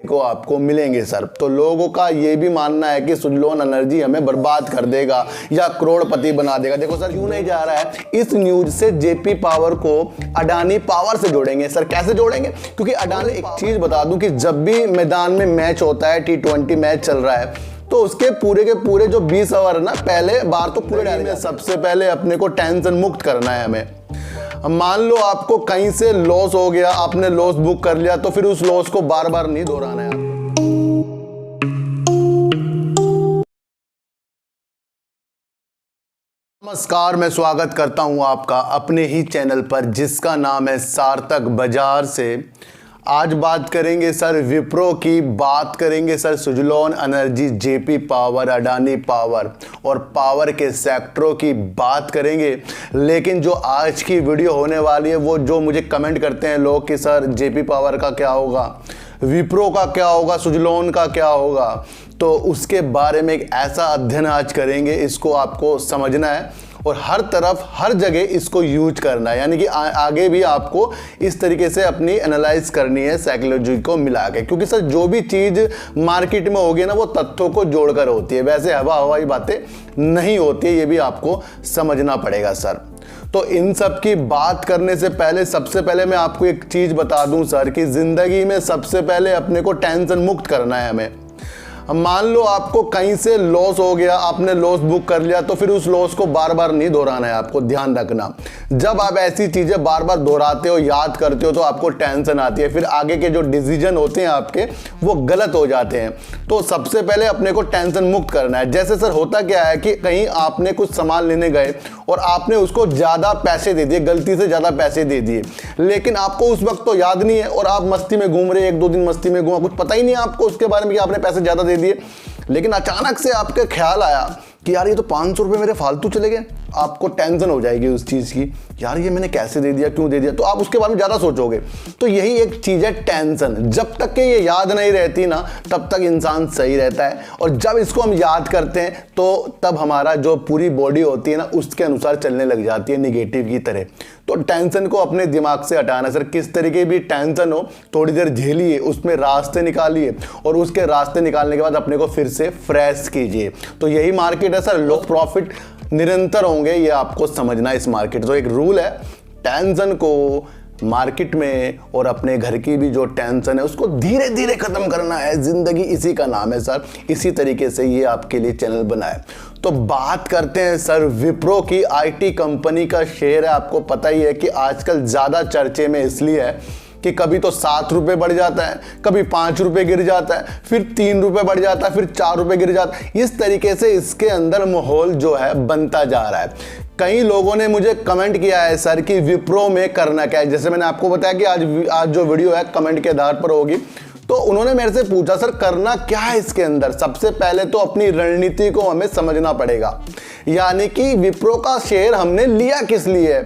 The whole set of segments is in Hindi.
को आपको मिलेंगे सर। तो लोगों का ये भी मानना है कि सुजलोन एनर्जी हमें बर्बाद कर देगा या करोड़पति बना देगा। देखो सर, क्यों नहीं जा रहा है, इस न्यूज से जेपी पावर को अडानी पावर से जोड़ेंगे सर। कैसे जोड़ेंगे? क्योंकि अडानी, एक चीज बता दूं कि जब भी मैदान में मैच होता है, T20 मैच चल रहा है, तो उसके पूरे के पूरे जो 20 ओवर ना, पहले बार तो पूरे डाल में सबसे पहले अपने को टेंशन मुक्त करना है हमें। मान लो आपको कहीं से लॉस हो गया, आपने लॉस बुक कर लिया, तो फिर उस लॉस को बार बार नहीं दोहराना है आपको। नमस्कार, मैं स्वागत करता हूं आपका अपने ही चैनल पर जिसका नाम है सार्थक बाजार से। आज बात करेंगे सर विप्रो की, बात करेंगे sir Suzlon energy, JP power, Adani power और पावर के सेक्टरों की बात करेंगे। लेकिन जो आज की वीडियो होने वाली है, वो जो मुझे कमेंट करते हैं लोग कि सर जेपी पावर का क्या होगा, विप्रो का क्या होगा, सुजलोन का क्या होगा, तो उसके बारे में एक ऐसा अध्ययन आज करेंगे। इसको आपको समझना है और हर तरफ हर जगह इसको यूज करना है, यानी कि आगे भी आपको इस तरीके से अपनी एनालाइज करनी है साइकोलॉजी को मिला के। क्योंकि सर जो भी चीज़ मार्केट में होगी ना, वो तथ्यों को जोड़कर होती है, वैसे हवाई बातें नहीं होती है, ये भी आपको समझना पड़ेगा सर। तो इन सब की बात करने से पहले सबसे पहले मैं आपको एक चीज़ बता दूं सर कि ज़िंदगी में सबसे पहले अपने को टेंशन मुक्त करना है हमें। मान लो आपको कहीं से लॉस हो गया, आपने लॉस बुक कर लिया, तो फिर उस लॉस को बार बार नहीं दोहराना है आपको। ध्यान रखना, जब आप ऐसी चीजें बार बार दोहराते हो, याद करते हो, तो आपको टेंशन आती है, फिर आगे के जो डिसीजन होते हैं आपके वो गलत हो जाते हैं। तो सबसे पहले अपने को टेंशन मुक्त करना है। जैसे सर होता क्या है कि कहीं आपने कुछ सामान लेने गए और आपने उसको ज्यादा पैसे दे दिए, गलती से ज्यादा पैसे दे दिए, लेकिन आपको उस वक्त तो याद नहीं है और आप मस्ती में घूम रहे, 1-2 दिन मस्ती में घूमा, कुछ पता ही नहीं आपको उसके बारे में कि आपने पैसे ज्यादा दे दिए। लेकिन अचानक से आपके ख्याल आया कि यार ये तो 500 रुपये मेरे फालतू चले गए। आपको टेंशन हो जाएगी उस चीज़ की, यार ये मैंने कैसे दे दिया, क्यों दे दिया, तो आप उसके बारे में ज़्यादा सोचोगे। तो यही एक चीज़ है टेंशन। जब तक कि ये याद नहीं रहती ना, तब तक इंसान सही रहता है, और जब इसको हम याद करते हैं तो तब हमारा जो पूरी बॉडी होती है ना, उसके अनुसार चलने लग जाती है, निगेटिव की तरह। तो टेंशन को अपने दिमाग से हटाना सर। किस तरीके भी टेंशन हो, थोड़ी देर झेलिए, उसमें रास्ते निकालिए, और उसके रास्ते निकालने के बाद अपने को फिर से फ्रेश कीजिए। तो यही मार्केट है सर। लो प्रॉफिट निरंतर होंगे, ये आपको समझना है इस मार्केट। तो एक रूल है, टेंशन को मार्केट में और अपने घर की भी जो टेंशन है उसको धीरे धीरे खत्म करना है। जिंदगी इसी का नाम है सर। इसी तरीके से ये आपके लिए चैनल बना है। तो बात करते हैं सर विप्रो की। आईटी कंपनी का शेयर है, आपको पता ही है कि आजकल ज़्यादा चर्चे में इसलिए है कि कभी तो 7 रुपये बढ़ जाता है, कभी 5 रुपये गिर जाता है, फिर 3 रुपये बढ़ जाता है, फिर 4 रुपये गिर जाता है। इस तरीके से इसके अंदर माहौल जो है बनता जा रहा है। कई लोगों ने मुझे कमेंट किया है सर कि विप्रो में करना क्या है। जैसे मैंने आपको बताया कि आज जो वीडियो है कमेंट के आधार पर होगी, तो उन्होंने मेरे से पूछा सर करना क्या है इसके अंदर। सबसे पहले तो अपनी रणनीति को हमें समझना पड़ेगा, यानी कि विप्रो का शेयर हमने लिया किस लिए है।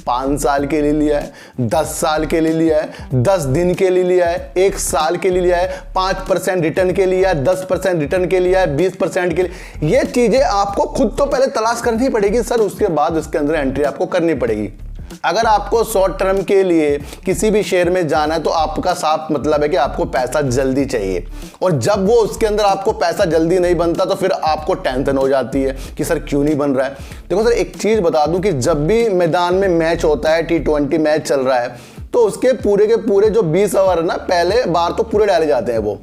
5 साल के लिए लिया है, 10 साल के लिए लिया है, 10 दिन के लिए लिया है, 1 साल के लिए लिया है, 5% रिटर्न के लिए, 10% रिटर्न के लिए, 20% के लिए। ये चीजें आपको खुद तो पहले तलाश करनी पड़ेगी सर, उसके बाद उसके अंदर एंट्री आपको करनी पड़ेगी। अगर आपको शॉर्ट टर्म के लिए किसी भी शेयर में जाना है, तो आपका साफ मतलब है कि आपको पैसा जल्दी चाहिए, और जब वो उसके अंदर आपको पैसा जल्दी नहीं बनता तो फिर आपको टेंशन हो जाती है कि सर क्यों नहीं बन रहा है। देखो सर, एक चीज़ बता दूं कि जब भी मैदान में मैच होता है, T20 मैच चल रहा है, तो उसके पूरे के पूरे जो 20 ओवर ना, पहले बार तो पूरे डाले जाते हैं, वो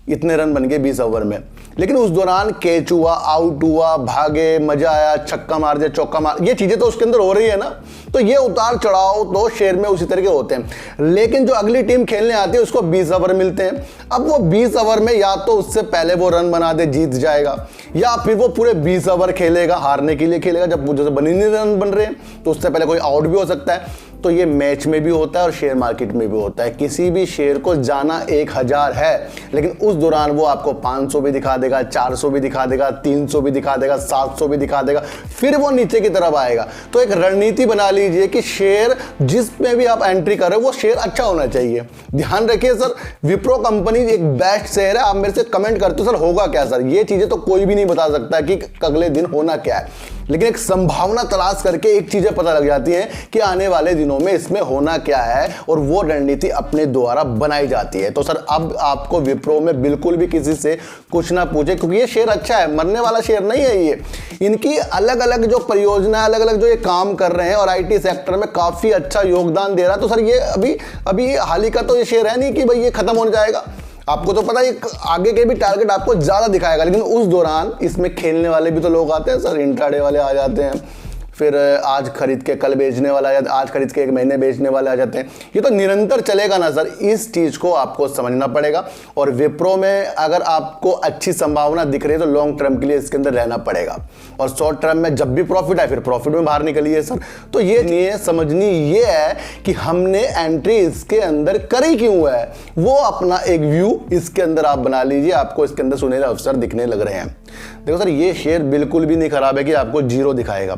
इतने रन बन गए 20 ओवर में, लेकिन उस दौरान कैच हुआ, आउट हुआ, भागे, मजा आया, छक्का मार दिया, चौका मार, ये चीजें तो उसके अंदर हो रही है ना। तो ये उतार चढ़ाव तो शेयर में उसी तरह के होते हैं। लेकिन जो अगली टीम खेलने आती है उसको 20 ओवर मिलते हैं। अब वो 20 ओवर में या तो उससे पहले वो रन बना दे, जीत जाएगा, या फिर वो पूरे 20 ओवर खेलेगा, हारने के लिए खेलेगा। जब जैसे बनी नहीं रन बन रहे हैं तो उससे पहले कोई आउट भी हो सकता है। तो ये मैच में भी होता है और शेयर मार्केट में भी होता है। किसी भी शेयर को जाना 1000 है, लेकिन उस दौरान वो आपको 500 भी दिखा देगा, 400 भी दिखा देगा, 300 भी दिखा देगा, 700 भी दिखा देगा, फिर वो नीचे की तरफ आएगा। तो एक रणनीति बना लीजिए कि शेयर जिसमें भी आप एंट्री कर रहे हो वो शेयर अच्छा होना चाहिए। ध्यान रखिए सर, विप्रो कंपनी एक बेस्ट शेयर है। आप मेरे से कमेंट करते हो सर होगा क्या सर, ये चीजें तो कोई भी नहीं बता सकता कि अगले दिन होना क्या है। लेकिन एक संभावना तलाश करके एक चीजें पता लग जाती हैं कि आने वाले दिनों में इसमें होना क्या है, और वो रणनीति अपने द्वारा बनाई जाती है। तो सर अब आपको विप्रो में बिल्कुल भी किसी से कुछ ना पूछे, क्योंकि ये शेयर अच्छा है, मरने वाला शेयर नहीं है ये। इनकी अलग अलग जो परियोजना, अलग अलग जो ये काम कर रहे हैं और आईटी सेक्टर में काफी अच्छा योगदान दे रहा है। तो सर ये अभी हाल ही का तो ये शेयर है नहीं कि भाई ये खत्म हो जाएगा। आपको तो पता है आगे के भी टारगेट आपको ज्यादा दिखाएगा, लेकिन उस दौरान इसमें खेलने वाले भी तो लोग आते हैं सर, इंट्राडे वाले आ जाते हैं, फिर आज खरीद के कल बेचने वाला आ जाता है, आज खरीद के एक महीने बेचने वाले आ जाते हैं। ये तो निरंतर चलेगा ना सर, इस चीज को आपको समझना पड़ेगा। और विप्रो में अगर आपको अच्छी संभावना दिख रही है तो लॉन्ग टर्म के लिए इसके अंदर रहना पड़ेगा, और शॉर्ट टर्म में जब भी प्रॉफिट आए फिर प्रॉफिट में बाहर निकलिए सर। तो ये समझनी ये है कि हमने एंट्री इसके अंदर करी क्यों है, वो अपना एक व्यू इसके अंदर आप बना लीजिए, आपको इसके अंदर सुनहरे अवसर दिखने लग रहे हैं। देखो सर ये शेयर बिल्कुल भी नहीं खराब है कि आपको जीरो दिखाएगा,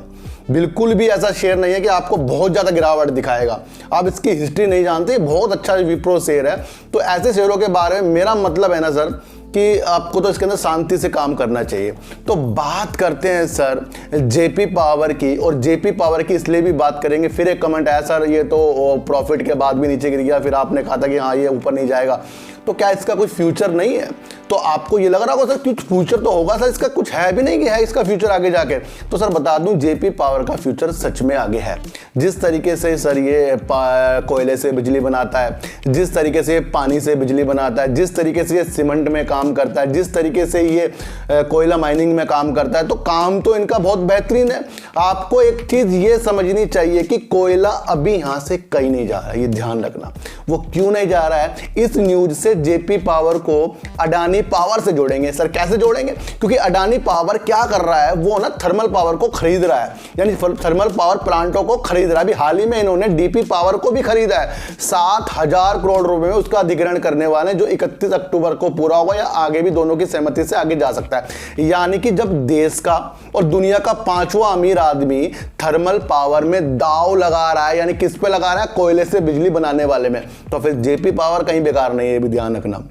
बिल्कुल भी ऐसा शेयर नहीं है कि आपको बहुत ज्यादा गिरावट दिखाएगा। आप इसकी हिस्ट्री नहीं जानते, बहुत अच्छा विप्रो शेयर है। तो ऐसे शेयरों के बारे में मेरा मतलब है ना सर कि आपको तो इसके अंदर शांति से काम करना चाहिए। तो बात करते हैं सर जेपी पावर की, और जेपी पावर की इसलिए भी बात करेंगे, फिर एक कमेंट आया सर ये तो प्रॉफिट के बाद भी नीचे गिर गया, फिर आपने कहा था कि हाँ ये ऊपर नहीं जाएगा, तो क्या इसका कोई फ्यूचर नहीं है? तो आपको ये लग रहा होगा सर कुछ फ्यूचर तो होगा सर, इसका कुछ है भी नहीं कि है इसका फ्यूचर आगे जाके। तो सर बता दूं जेपी पावर का फ्यूचर सच में आगे है। जिस तरीके से सर ये कोयले से बिजली बनाता है, जिस तरीके से ये पानी से बिजली बनाता है, जिस तरीके से ये सीमेंट में काम करता है, जिस तरीके से ये कोयला माइनिंग में काम करता है, तो काम तो इनका बहुत बेहतरीन है। आपको एक चीज ये समझनी चाहिए कि कोयला अभी यहां से कहीं नहीं जा रहा है, ये ध्यान रखना। वो क्यों नहीं जा रहा है? इस न्यूज से जेपी पावर को अडानी पावर से जोड़ेंगे। सर कैसे जोड़ेंगे? क्योंकि अडानी पावर क्या कर रहा है, वो ना थर्मल पावर को खरीद रहा है, यानी थर्मल पावर प्लांटों को खरीद रहा है। अभी हाल ही में इन्होंने डीपी पावर को भी खरीदा है, 7,000 करोड़ रुपए में उसका अधिग्रहण करने वाले, जो 31 अक्टूबर को पूरा होगा, या आगे भी दोनों की सहमति से आगे जा सकता है। यानी कि जब देश का और दुनिया का 5वां अमीर आदमी थर्मल पावर में दांव लगा रहा है, यानी किस पे लगा रहा है? कोयले से बिजली बनाने वाले में। तो फिर जेपी पावर कहीं बेकार नहीं है, ये भी ध्यान रखना।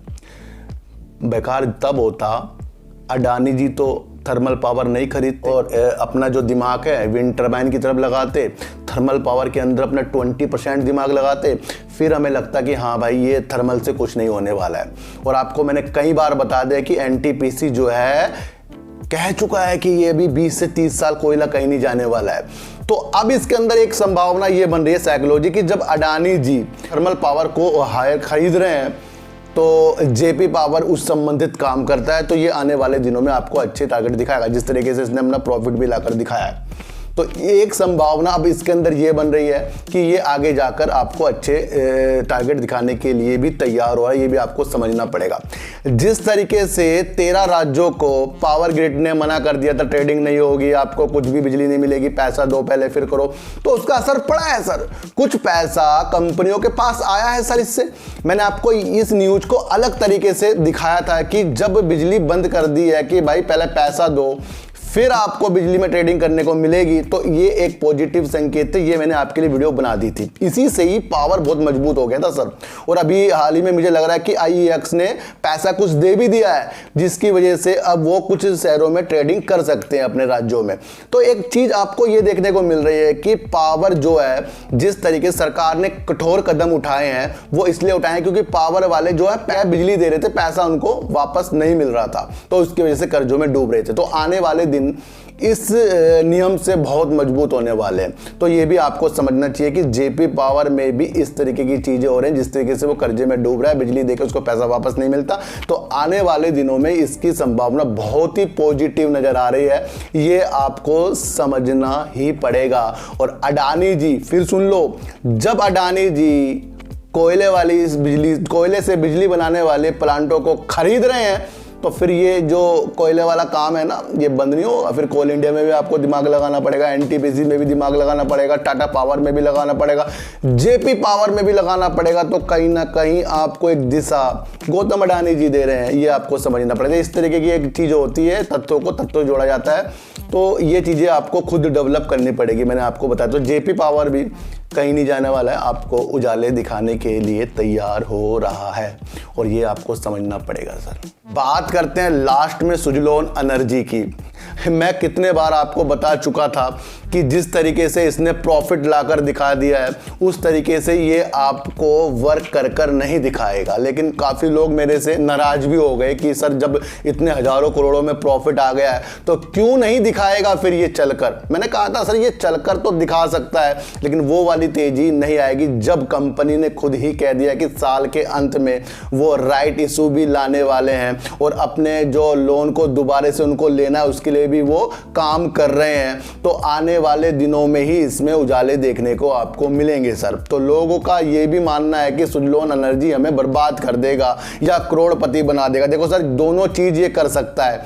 बेकार तब होता, अडानी जी तो थर्मल पावर नहीं खरीदते और अपना जो दिमाग है विंड टर्बाइन की तरफ लगाते, थर्मल पावर के अंदर अपना 20% दिमाग लगाते, फिर हमें लगता कि हाँ भाई ये थर्मल से कुछ नहीं होने वाला है। और आपको मैंने कई बार बता दिया कि एनटीपीसी जो है कह चुका है कि ये भी 20 से 30 साल कोयला कहीं नहीं जाने वाला है। तो अब इसके अंदर एक संभावना ये बन रही है साइकोलॉजी की, जब अडानी जी थर्मल पावर को हायर खरीद रहे हैं तो जेपी पावर उस संबंधित काम करता है। तो ये आने वाले दिनों में आपको अच्छे टारगेट दिखाएगा, जिस तरीके से इसने अपना प्रॉफिट भी लाकर दिखाया है। तो एक संभावना अब इसके अंदर ये बन रही है कि ये आगे जाकर आपको अच्छे टारगेट दिखाने के लिए भी तैयार हो रहा है, ये भी आपको समझना पड़ेगा। जिस तरीके से 13 राज्यों को पावर ग्रिड ने मना कर दिया था, ट्रेडिंग नहीं होगी, आपको कुछ भी बिजली नहीं मिलेगी, पैसा दो पहले फिर करो, तो उसका असर पड़ा है सर। कुछ पैसा कंपनियों के पास आया है सर इससे। मैंने आपको इस न्यूज को अलग तरीके से दिखाया था कि जब बिजली बंद कर दी है कि भाई पहले पैसा दो फिर आपको बिजली में ट्रेडिंग करने को मिलेगी, तो ये एक पॉजिटिव संकेत है। ये मैंने आपके लिए वीडियो बना दी थी, इसी से ही पावर बहुत मजबूत हो गया था सर। और अभी हाल ही में मुझे लग रहा है कि आईईएक्स ने पैसा कुछ दे भी दिया है, जिसकी वजह से अब वो कुछ शहरों में ट्रेडिंग कर सकते हैं अपने राज्यों में। तो एक चीज आपको ये देखने को मिल रही है कि पावर जो है, जिस तरीके से सरकार ने कठोर कदम उठाए हैं, वो इसलिए उठाए क्योंकि पावर वाले जो है बिजली दे रहे थे, पैसा उनको वापस नहीं मिल रहा था, तो उसकी वजह से कर्जों में डूब रहे थे। तो आने वाले दिन इस नियम से बहुत मजबूत होने वाले हैं। तो ये भी आपको समझना चाहिए कि जेपी पावर में भी इस तरीके की चीजें हो रही हैं, जिस तरीके से वो कर्जे में डूब रहा है, बिजली देकर उसको पैसा वापस नहीं मिलता। तो आने वाले दिनों में इसकी संभावना बहुत ही पॉजिटिव नजर आ रही है, ये आपको समझना ही पड़ेगा। और अडानी जी, फिर सुन लो, जब अडानी जी कोयले से बिजली बनाने वाले प्लांटों को खरीद रहे हैं, तो फिर ये जो कोयले वाला काम है ना, ये बंद नहीं होगा। फिर कोल इंडिया में भी आपको दिमाग लगाना पड़ेगा, एनटीपीसी में भी दिमाग लगाना पड़ेगा, टाटा पावर में भी लगाना पड़ेगा, जेपी पावर में भी लगाना पड़ेगा। तो कहीं ना कहीं आपको एक दिशा गौतम अडानी जी दे रहे हैं, ये आपको समझना पड़ेगा। इस तरीके की एक चीज होती है, तत्वों को तत्वों जोड़ा जाता है, तो ये चीजें आपको खुद डेवलप करनी पड़ेगी। मैंने आपको बताया, तो जेपी पावर भी कहीं नहीं जाने वाला है, आपको उजाले दिखाने के लिए तैयार हो रहा है, और ये आपको समझना पड़ेगा सर। बात करते हैं लास्ट में सुजलोन एनर्जी की। मैं कितने बार आपको बता चुका था कि जिस तरीके से इसने प्रॉफिट लाकर दिखा दिया है उस तरीके से ये आपको वर्क कर नहीं दिखाएगा। लेकिन काफ़ी लोग मेरे से नाराज भी हो गए कि सर जब इतने हजारों करोड़ों में प्रॉफिट आ गया है तो क्यों नहीं दिखाएगा फिर ये चलकर। मैंने कहा था सर ये चलकर तो दिखा सकता है लेकिन वो वाली तेजी नहीं आएगी जब कंपनी ने खुद ही कह दिया कि साल के अंत में वो राइट इशू भी लाने वाले हैं और अपने जो लोन को दोबारा से उनको लेना है उसके लिए भी वो काम कर रहे हैं। तो आने वाले दिनों में ही इसमें उजाले देखने को आपको मिलेंगे सर। तो लोगों का ये भी मानना है कि सुजलॉन एनर्जी हमें बर्बाद कर देगा या करोड़पति बना देगा। देखो सर दोनों चीज ये कर सकता है।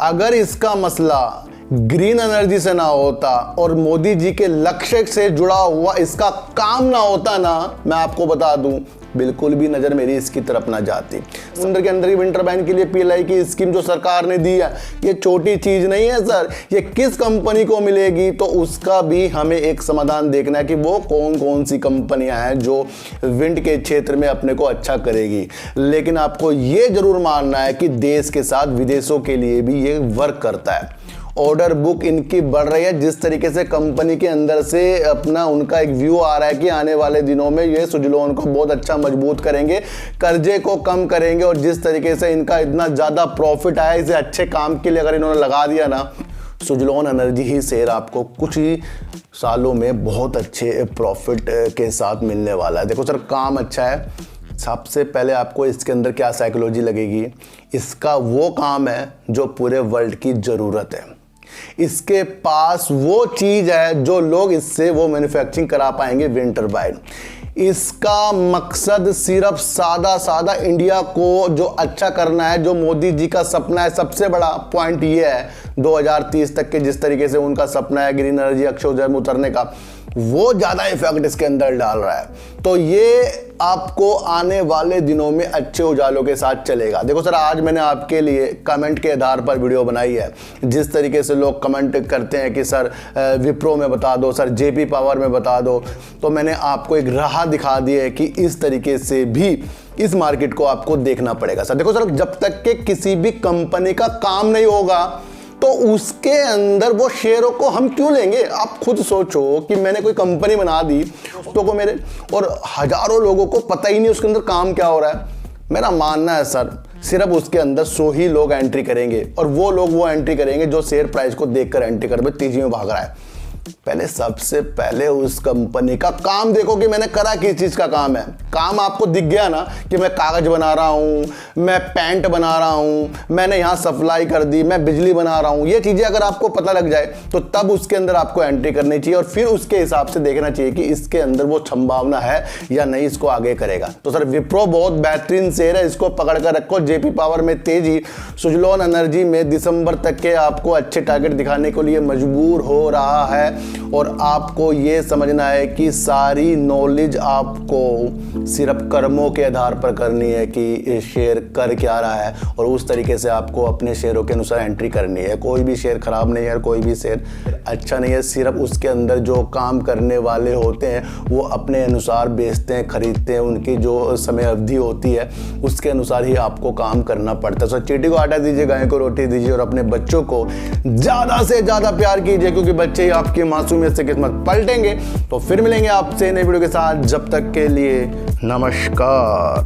अगर इसका मसला ग्रीन एनर्जी से ना होता और मोदी जी के लक्ष्य से जुड़ा हुआ इसका काम ना होता ना, मैं आपको बता दूं बिल्कुल भी नज़र मेरी इसकी तरफ ना जाती। समुद्र के अंदर ही विंड टर्बाइन के लिए पीएलआई की स्कीम जो सरकार ने दी है ये छोटी चीज़ नहीं है सर। ये किस कंपनी को मिलेगी तो उसका भी हमें एक समाधान देखना है कि वो कौन कौन सी कंपनियां हैं जो विंड के क्षेत्र में अपने को अच्छा करेगी। लेकिन आपको ये जरूर मानना है कि देश के साथ विदेशों के लिए भी ये वर्क करता है। ऑर्डर बुक इनकी बढ़ रही है। जिस तरीके से कंपनी के अंदर से अपना उनका एक व्यू आ रहा है कि आने वाले दिनों में ये सुजलॉन को बहुत अच्छा मजबूत करेंगे, कर्जे को कम करेंगे और जिस तरीके से इनका इतना ज़्यादा प्रॉफिट आया इसे अच्छे काम के लिए अगर इन्होंने लगा दिया ना, सुजलॉन एनर्जी ही शेयर आपको कुछ ही सालों में बहुत अच्छे प्रॉफिट के साथ मिलने वाला है। देखो सर काम अच्छा है। सबसे पहले आपको इसके अंदर क्या साइकोलॉजी लगेगी, इसका वो काम है जो पूरे वर्ल्ड की ज़रूरत है। इसके पास वो चीज़ है जो लोग इससे वो मैन्युफैक्चरिंग करा पाएंगे, विंड टर्बाइन। इसका मकसद सिर्फ सादा इंडिया को जो अच्छा करना है, जो मोदी जी का सपना है। सबसे बड़ा पॉइंट ये है 2030 तक के जिस तरीके से उनका सपना है ग्रीन एनर्जी अक्षय ऊर्जा में उतरने का, वो ज़्यादा इफेक्ट इसके अंदर डाल रहा है। तो ये आपको आने वाले दिनों में अच्छे उजालों के साथ चलेगा। देखो सर आज मैंने आपके लिए कमेंट के आधार पर वीडियो बनाई है। जिस तरीके से लोग कमेंट करते हैं कि सर विप्रो में बता दो, सर जेपी पावर में बता दो, तो मैंने आपको एक राह दिखा दी है कि इस तरीके से भी इस मार्केट को आपको देखना पड़ेगा सर। देखो सर जब तक कि किसी भी कंपनी का काम नहीं होगा तो उसके अंदर वो शेयरों को हम क्यों लेंगे। आप खुद सोचो कि मैंने कोई कंपनी बना दी दोस्तों को मेरे, और हजारों लोगों को पता ही नहीं उसके अंदर काम क्या हो रहा है। मेरा मानना है सर सिर्फ उसके अंदर 100 ही लोग एंट्री करेंगे और वो लोग वो एंट्री करेंगे जो शेयर प्राइस को देखकर एंट्री कर तेजी में भाग रहा है। पहले सबसे पहले उस कंपनी का काम देखो कि मैंने करा किस चीज का काम है। काम आपको दिख गया ना कि मैं कागज बना रहा हूं, मैं पेंट बना रहा हूं, मैंने यहां सप्लाई कर दी, मैं बिजली बना रहा हूं, ये चीजें अगर आपको पता लग जाए तो तब उसके अंदर आपको एंट्री करनी चाहिए और फिर उसके हिसाब से देखना चाहिए कि इसके अंदर वो संभावना है या नहीं, इसको आगे करेगा। तो सर विप्रो बहुत बेहतरीन शेयर है, इसको पकड़ कर रखो। जेपी पावर में तेजी, सुजलॉन एनर्जी में दिसंबर तक के आपको अच्छे टारगेट दिखाने के लिए मजबूर हो रहा है। और आपको ये समझना है कि सारी नॉलेज आपको सिर्फ कर्मों के आधार पर करनी है कि शेयर कर क्या रहा है और उस तरीके से आपको अपने शेयरों के अनुसार एंट्री करनी है। कोई भी शेयर खराब नहीं है, कोई भी शेयर अच्छा नहीं है, सिर्फ उसके अंदर जो काम करने वाले होते हैं वो अपने अनुसार बेचते हैं, खरीदते हैं, उनकी जो समय अवधि होती है उसके अनुसार ही आपको काम करना पड़ता है। सो चींटी को आटा दीजिए, गाय को रोटी दीजिए और अपने बच्चों को ज़्यादा से ज़्यादा प्यार कीजिए क्योंकि बच्चे ही आपकी मासूमियत से किस्मत पलटेंगे। तो फिर मिलेंगे आपसे नई वीडियो के साथ, जब तक के लिए नमस्कार।